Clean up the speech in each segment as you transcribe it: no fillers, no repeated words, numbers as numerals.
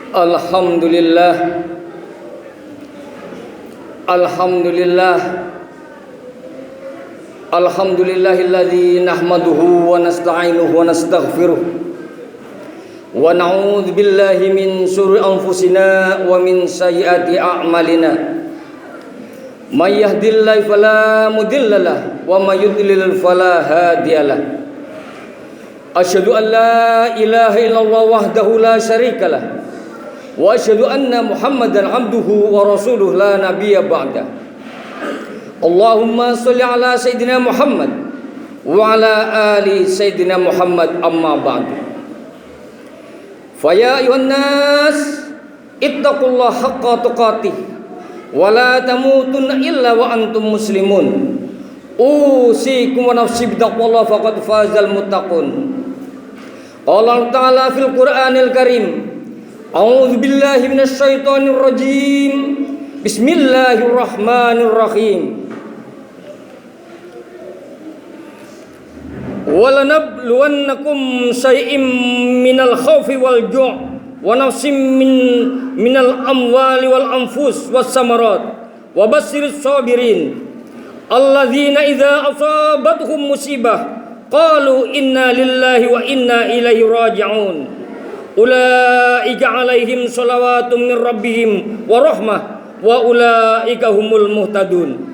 Alhamdulillah. Alhamdulillah. Alhamdulillahilladzi nahmaduhu wa nasta'inuhu wa nastaghfiruh wa na'udzu billahi min syururi anfusina wa min sayyiati a'malina. May yahdihillahu fala mudhillalah wa may yudlil fala hadiyalah. Asyhadu an la ilaha illallah wahdahu la syarikalah wa asyhadu anna Muhammadan abduhu wa rasuluhu la nabiyya ba'da. Allahumma sholli ala sayyidina Muhammad wa ala ali sayyidina Muhammad amma ba'du. Fa ya ayuhan nas ittaqullaha haqqa tuqatih wa la tamutunna illa wa antum muslimun. Usikum wa nafsi bittaqwallahi faqad fazal muttaqun. Allah Ta'ala fil Qur'anil Karim. A'udzu billahi minasy syaithanir rajim. Bismillahirrahmanirrahim. Walanabluwannakum syai'im minal khaufi wal ju' wa nafsim minal amwali wal anfus was samarat wa basyirish sabirin alladzina idza asabatuhum musibah qalu inna lillahi wa inna ilaihi raji'un. Ulaika alaihim shalawatun min rabbihim wa rahmah wa ulaika humul muhtadun.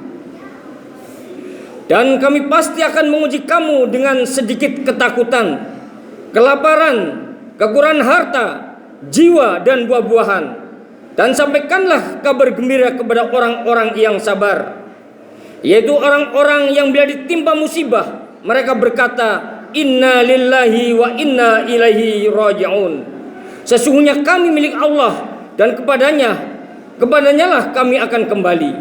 Dan kami pasti akan menguji kamu dengan sedikit ketakutan, kelaparan, kekurangan harta, jiwa dan buah-buahan. Dan sampaikanlah kabar gembira kepada orang-orang yang sabar, yaitu orang-orang yang bila ditimpa musibah mereka berkata, inna lillahi wa inna ilaihi raji'un. Sesungguhnya kami milik Allah dan kepadanya lah kami akan kembali.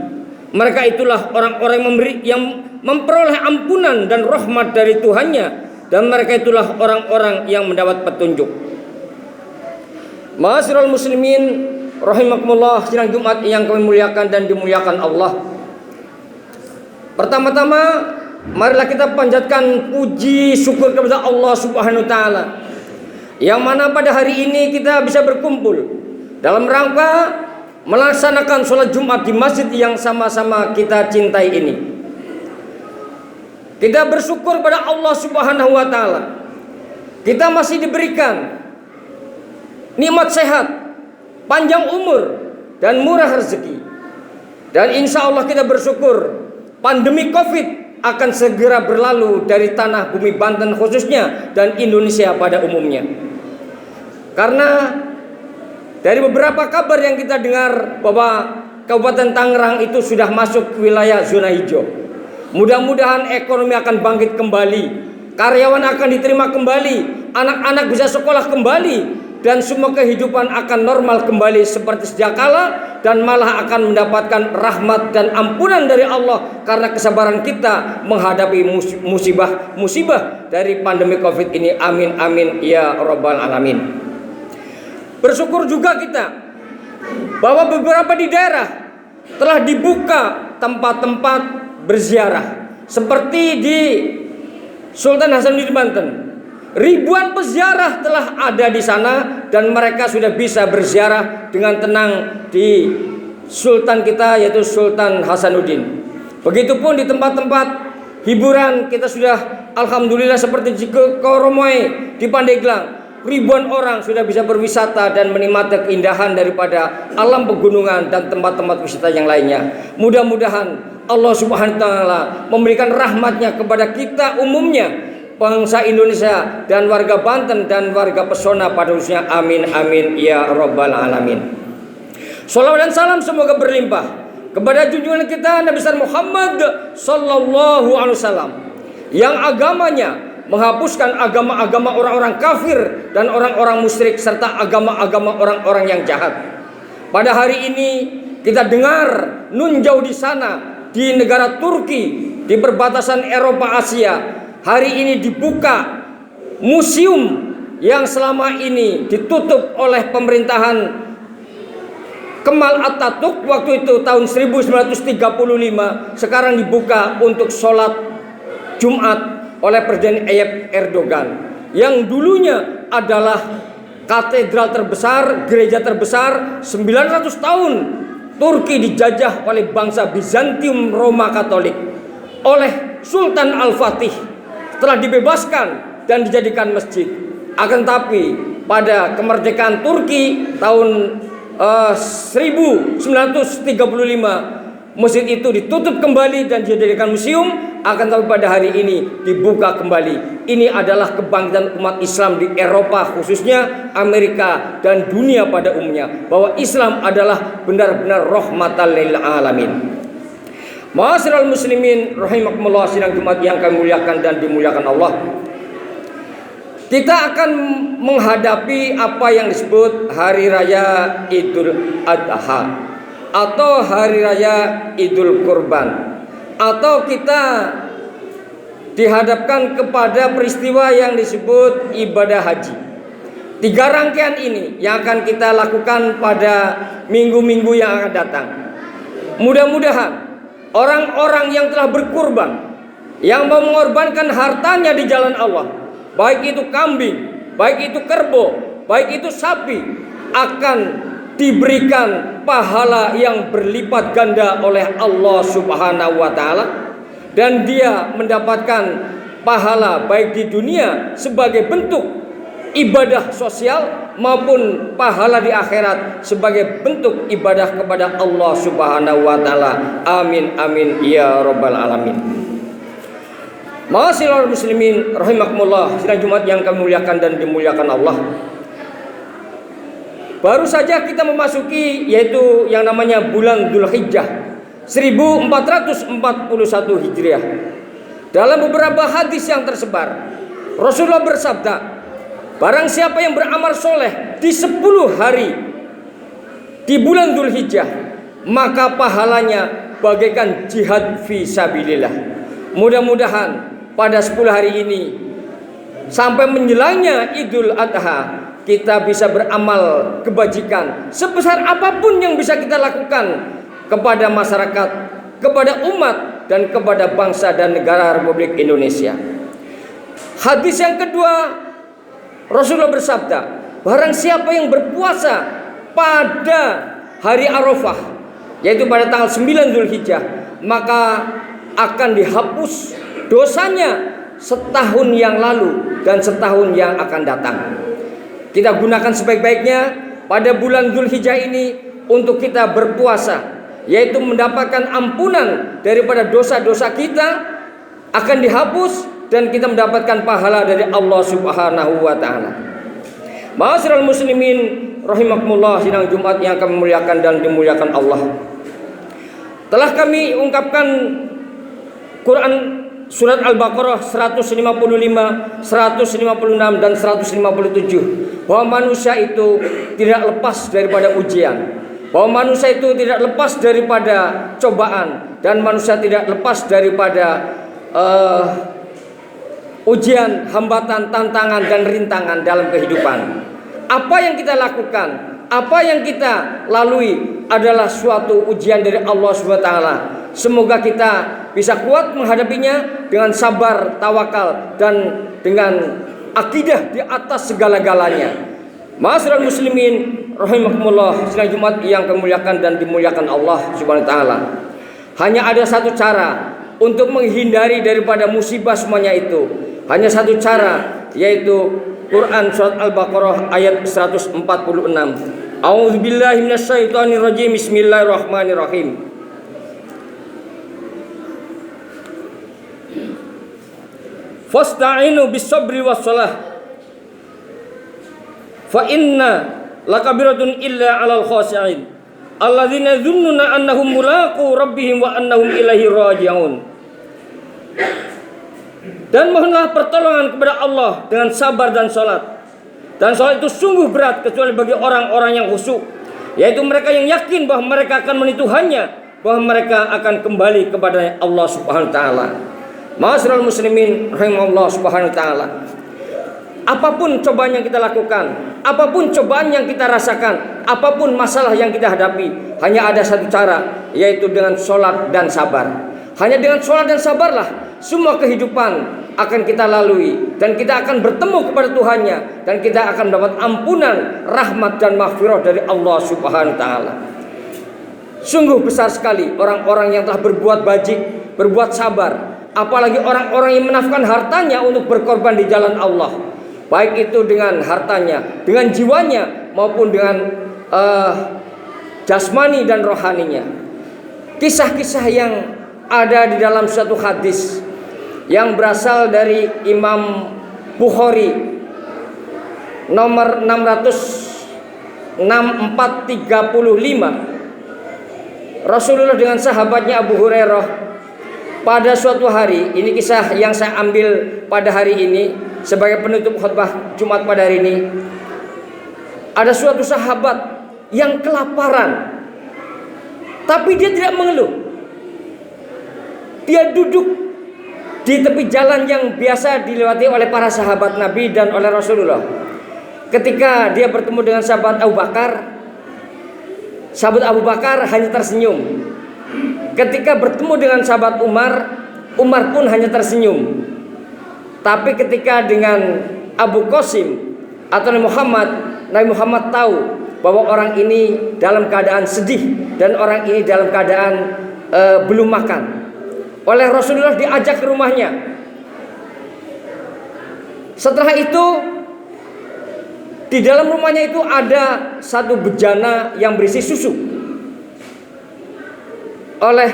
Mereka itulah orang-orang yang memperoleh ampunan dan rahmat dari Tuhannya, dan mereka itulah orang-orang yang mendapat petunjuk. Ma'asyiral muslimin rahimakumullah, sidang Jumat yang kami muliakan dan dimuliakan Allah. Pertama-tama marilah kita panjatkan puji syukur kepada Allah Subhanahu wa taala, yang mana pada hari ini kita bisa berkumpul dalam rangka melaksanakan sholat Jumat di masjid yang sama-sama kita cintai ini. Kita bersyukur pada Allah Subhanahu wa taala. Kita masih diberikan nikmat sehat, panjang umur dan murah rezeki. Dan insya Allah kita bersyukur pandemi Covid akan segera berlalu dari tanah bumi Banten khususnya dan Indonesia pada umumnya. Karena dari beberapa kabar yang kita dengar bahwa Kabupaten Tangerang itu sudah masuk wilayah zona hijau. Mudah-mudahan ekonomi akan bangkit kembali, karyawan akan diterima kembali, anak-anak bisa sekolah kembali, dan semua kehidupan akan normal kembali seperti sedia kala, dan malah akan mendapatkan rahmat dan ampunan dari Allah karena kesabaran kita menghadapi musibah dari pandemi Covid ini. Amin amin ya rabbal alamin. Bersyukur juga kita bahwa beberapa di daerah telah dibuka tempat-tempat berziarah, seperti di Sultan Hasanuddin Banten. Ribuan peziarah telah ada di sana dan mereka sudah bisa berziarah dengan tenang di Sultan kita, yaitu Sultan Hasanuddin. Begitupun di tempat-tempat hiburan kita sudah alhamdulillah seperti di Koromoe di Pandeglang. Ribuan orang sudah bisa berwisata dan menikmati keindahan daripada alam pegunungan dan tempat-tempat wisata yang lainnya. Mudah-mudahan Allah Subhanahu wa taala memberikan rahmatnya kepada kita umumnya, bangsa Indonesia dan warga Banten dan warga Pesona pada khususnya. Amin amin ya rabbal alamin. Shalawat dan salam semoga berlimpah kepada junjungan kita Nabi besar Muhammad sallallahu alaihi wasallam, yang agamanya menghapuskan agama-agama orang-orang kafir dan orang-orang musyrik serta agama-agama orang-orang yang jahat. Pada hari ini kita dengar nunjau di sana di negara Turki, di perbatasan Eropa Asia, hari ini dibuka museum yang selama ini ditutup oleh pemerintahan Kemal Atatürk waktu itu tahun 1935, sekarang dibuka untuk sholat Jumat oleh Presiden Tayyip Erdogan, yang dulunya adalah katedral terbesar, gereja terbesar. 900 tahun Turki dijajah oleh bangsa Bizantium Roma Katolik oleh Sultan Al-Fatih, telah dibebaskan dan dijadikan masjid. Akan tapi pada kemerdekaan Turki tahun 1935, masjid itu ditutup kembali dan dijadikan museum. Akan tapi pada hari ini dibuka kembali. Ini adalah kebangkitan umat Islam di Eropa, khususnya Amerika dan dunia pada umumnya, bahwa Islam adalah benar-benar rahmatan lil alamin. Ma'asyiral muslimin rahimakumullah, sidang Jumat yang kami muliakan dan dimuliakan Allah. Kita akan menghadapi apa yang disebut Hari Raya Idul Adha atau Hari Raya Idul Kurban, atau kita dihadapkan kepada peristiwa yang disebut ibadah haji. 3 rangkaian ini yang akan kita lakukan pada minggu-minggu yang akan datang. Mudah-mudahan orang-orang yang telah berkurban, yang mau mengorbankan hartanya di jalan Allah, baik itu kambing, baik itu kerbau, baik itu sapi, akan diberikan pahala yang berlipat ganda oleh Allah Subhanahu wa taala, dan dia mendapatkan pahala baik di dunia sebagai bentuk ibadah sosial maupun pahala di akhirat sebagai bentuk ibadah kepada Allah Subhanahu wa taala. Amin amin ya rabbal alamin. Ma'asyiral muslimin rahimakumullah, sidang Jumat yang kami muliakan dan dimuliakan Allah. Baru saja kita memasuki yaitu yang namanya bulan Dzulhijjah 1441 Hijriah. Dalam beberapa hadis yang tersebar, Rasulullah bersabda, barang siapa yang beramal soleh di 10 hari di bulan Dzulhijjah, maka pahalanya bagaikan jihad fi sabilillah. Mudah-mudahan pada 10 hari ini sampai menjelangnya Idul Adha, kita bisa beramal kebajikan sebesar apapun yang bisa kita lakukan kepada masyarakat, kepada umat, dan kepada bangsa dan negara Republik Indonesia. Hadis yang kedua, Rasulullah bersabda, barang siapa yang berpuasa pada hari Arafah, yaitu pada tanggal 9 Dzulhijjah, maka akan dihapus dosanya setahun yang lalu dan setahun yang akan datang. Kita gunakan sebaik-baiknya pada bulan Dzulhijjah ini untuk kita berpuasa, yaitu mendapatkan ampunan daripada dosa-dosa kita akan dihapus dan kita mendapatkan pahala dari Allah Subhanahu wa taala. Ma'asyiral muslimin rahimakumullah, sidang Jumat yang kami muliakan dan dimuliakan Allah. Telah kami ungkapkan Quran Surat Al-Baqarah 155, 156 dan 157, bahwa manusia itu tidak lepas daripada ujian, bahwa manusia itu tidak lepas daripada cobaan, dan manusia tidak lepas daripada ujian, hambatan, tantangan dan rintangan dalam kehidupan. Apa yang kita lakukan, apa yang kita lalui adalah suatu ujian dari Allah SWT. Semoga kita bisa kuat menghadapinya dengan sabar, tawakal, dan dengan akidah di atas segala-galanya. Ma'asyiral muslimin rahimakumullah, sidang Jumat yang kemuliakan dan dimuliakan Allah Subhanahu wa taala. Hanya ada satu cara untuk menghindari daripada musibah semuanya itu. Hanya satu cara, yaitu Quran surat Al-Baqarah ayat 146. A'udzubillahi minasyaitonirrajim. Bismillahirrahmanirrahim. Fasta'inu bis-sabri was-shalah fa inna lakabiratun illa 'alal khashi'in alladzina yadhunnuna annahum mulaqu rabbihim wa annahum ilaihi raji'un. Dan mohonlah pertolongan kepada Allah dengan sabar dan salat. Dan salat itu sungguh berat kecuali bagi orang-orang yang khusyuk, yaitu mereka yang yakin bahwa mereka akan menipu Tuhannya, bahwa mereka akan kembali kepada Allah Subhanahu wa taala. Ma'asyiral muslimin rahimallahu Subhanahu wa taala. Apapun cobaan yang kita lakukan, apapun cobaan yang kita rasakan, apapun masalah yang kita hadapi, hanya ada satu cara, yaitu dengan sholat dan sabar. Hanya dengan sholat dan sabarlah semua kehidupan akan kita lalui, dan kita akan bertemu kepada Tuhannya, dan kita akan mendapat ampunan, rahmat dan maghfirah dari Allah Subhanahu wa taala. Sungguh besar sekali orang-orang yang telah berbuat bajik, berbuat sabar, apalagi orang-orang yang menafkahkan hartanya untuk berkorban di jalan Allah, baik itu dengan hartanya, dengan jiwanya, maupun dengan jasmani dan rohaninya. Kisah-kisah yang ada di dalam suatu hadis yang berasal dari Imam Bukhari nomor 6435, Rasulullah dengan sahabatnya Abu Hurairah pada suatu hari, ini kisah yang saya ambil pada hari ini sebagai penutup khutbah Jumat pada hari ini. Ada suatu sahabat yang kelaparan, tapi dia tidak mengeluh. Dia duduk di tepi jalan yang biasa dilewati oleh para sahabat Nabi dan oleh Rasulullah. Ketika dia bertemu dengan sahabat Abu Bakar hanya tersenyum. Ketika bertemu dengan sahabat Umar pun hanya tersenyum. Tapi ketika dengan Abu Qasim atau Nabi Muhammad tahu bahwa orang ini dalam keadaan sedih dan orang ini dalam keadaan belum makan. Oleh Rasulullah diajak ke rumahnya. Setelah itu di dalam rumahnya itu ada satu bejana yang berisi susu. Oleh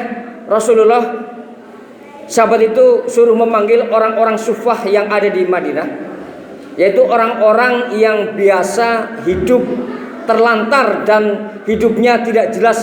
Rasulullah, sahabat itu suruh memanggil orang-orang sufah yang ada di Madinah, yaitu orang-orang yang biasa hidup terlantar dan hidupnya tidak jelas